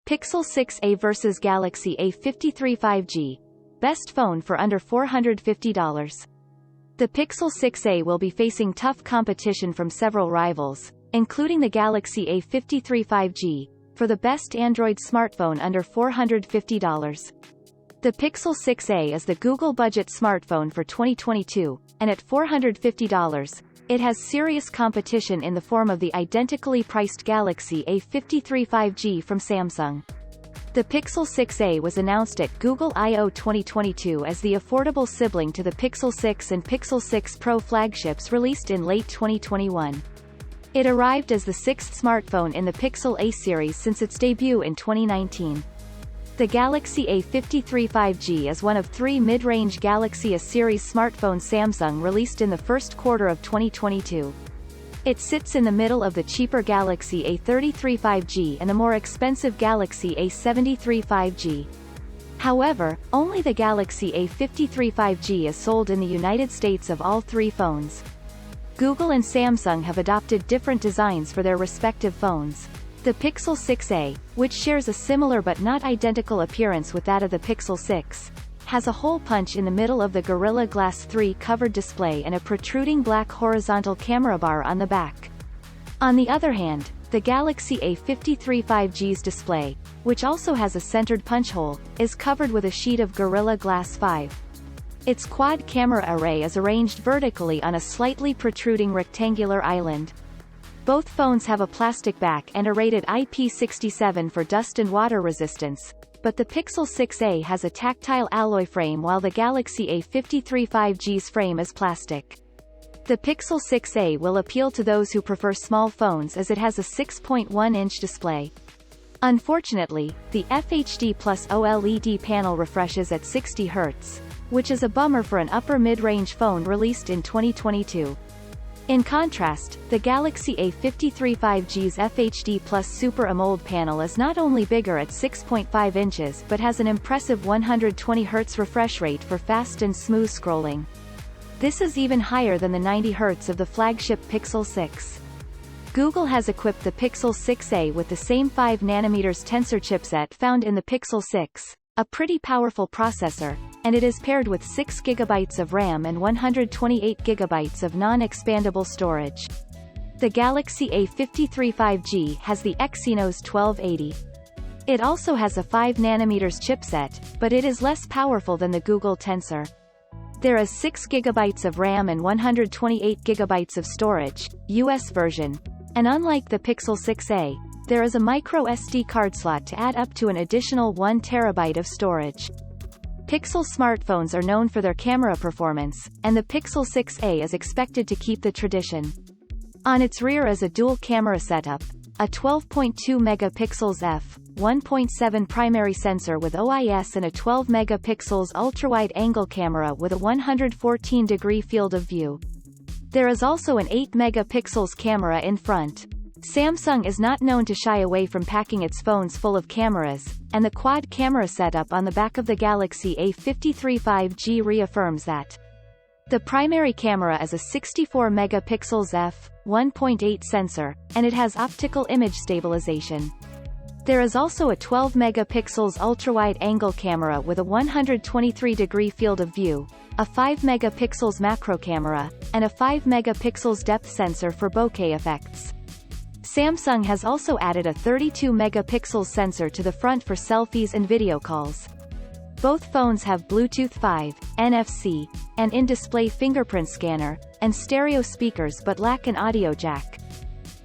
Pixel 6a vs Galaxy A53 5G. Best phone for under $450. The Pixel 6a will be facing tough competition from several rivals, including the Galaxy A53 5G, for the best Android smartphone under $450. The Pixel 6a is the Google budget smartphone for 2022, and at $450, it has serious competition in the form of the identically priced Galaxy A53 5G from Samsung. The Pixel 6a was announced at Google I/O 2022 as the affordable sibling to the Pixel 6 and Pixel 6 Pro flagships released in late 2021. It arrived as the sixth smartphone in the Pixel A series since its debut in 2019. The Galaxy A53 5G is one of three mid-range Galaxy A series smartphones Samsung released in the first quarter of 2022. It sits in the middle of the cheaper Galaxy A33 5G and the more expensive Galaxy A73 5G. However, only the Galaxy A53 5G is sold in the United States of all three phones. Google and Samsung have adopted different designs for their respective phones. The Pixel 6a, which shares a similar but not identical appearance with that of the Pixel 6, has a hole punch in the middle of the Gorilla Glass 3 covered display and a protruding black horizontal camera bar on the back. On the other hand, the Galaxy A53 5G's display, which also has a centered punch hole, is covered with a sheet of Gorilla Glass 5. Its quad camera array is arranged vertically on a slightly protruding rectangular island. Both phones have a plastic back and are rated IP67 for dust and water resistance, but the Pixel 6a has a tactile alloy frame while the Galaxy A53 5G's frame is plastic. The Pixel 6a will appeal to those who prefer small phones as it has a 6.1-inch display. Unfortunately, the FHD Plus OLED panel refreshes at 60 Hz, which is a bummer for an upper mid-range phone released in 2022. In contrast, the Galaxy A53 5G's FHD Plus Super AMOLED panel is not only bigger at 6.5 inches but has an impressive 120 Hz refresh rate for fast and smooth scrolling. This is even higher than the 90 Hz of the flagship Pixel 6. Google has equipped the Pixel 6a with the same 5nm Tensor chipset found in the Pixel 6, a pretty powerful processor, and it is paired with 6 GB of RAM and 128 GB of non-expandable storage. The Galaxy A53 5G has the Exynos 1280. It also has a 5nm chipset, but it is less powerful than the Google Tensor. There is 6 GB of RAM and 128 GB of storage, US version, and unlike the Pixel 6a, there is a micro SD card slot to add up to an additional 1 TB of storage. Pixel smartphones are known for their camera performance, and the Pixel 6a is expected to keep the tradition. On its rear is a dual camera setup, a 12.2 megapixels f1.7 primary sensor with OIS and a 12 megapixels ultra-wide-angle camera with a 114-degree field of view. There is also an 8 megapixels camera in front. Samsung is not known to shy away from packing its phones full of cameras, and the quad camera setup on the back of the Galaxy A53 5G reaffirms that. The primary camera is a 64 megapixels f1.8 sensor, and it has optical image stabilization. There is also a 12 megapixels ultra-wide-angle camera with a 123-degree field of view, a 5 megapixels macro camera, and a 5 megapixels depth sensor for bokeh effects. Samsung has also added a 32 megapixels sensor to the front for selfies and video calls. Both phones have Bluetooth 5, NFC, and in-display fingerprint scanner, and stereo speakers but lack an audio jack.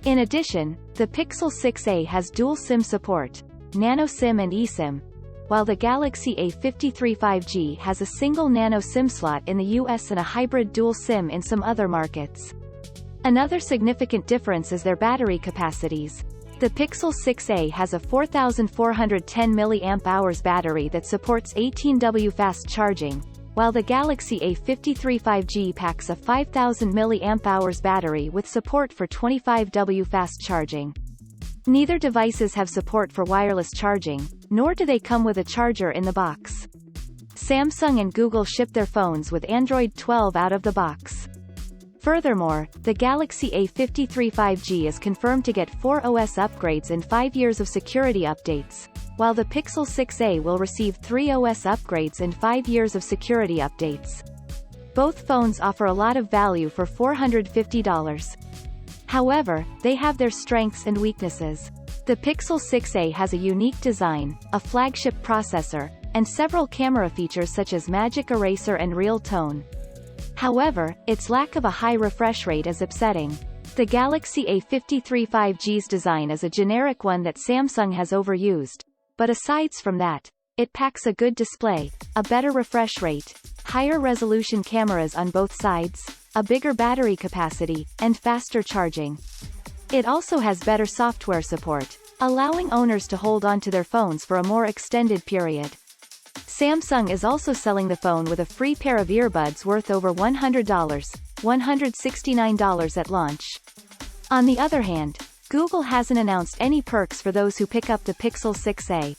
In addition, the Pixel 6a has dual SIM support, Nano SIM and eSIM, while the Galaxy A53 5G has a single Nano SIM slot in the US and a hybrid dual SIM in some other markets. Another significant difference is their battery capacities. The Pixel 6a has a 4,410 mAh battery that supports 18W fast charging, while the Galaxy A53 5G packs a 5,000 mAh battery with support for 25W fast charging. Neither devices have support for wireless charging, nor do they come with a charger in the box. Samsung and Google ship their phones with Android 12 out of the box. Furthermore, the Galaxy A53 5G is confirmed to get 4 OS upgrades and 5 years of security updates, while the Pixel 6a will receive 3 OS upgrades and 5 years of security updates. Both phones offer a lot of value for $450. However, they have their strengths and weaknesses. The Pixel 6a has a unique design, a flagship processor, and several camera features such as Magic Eraser and Real Tone. However, its lack of a high refresh rate is upsetting. The Galaxy A53 5G's design is a generic one that Samsung has overused, but aside from that, it packs a good display, a better refresh rate, higher resolution cameras on both sides, a bigger battery capacity, and faster charging. It also has better software support, allowing owners to hold on to their phones for a more extended period. Samsung is also selling the phone with a free pair of earbuds worth over $100, $169 at launch. On the other hand, Google hasn't announced any perks for those who pick up the Pixel 6a.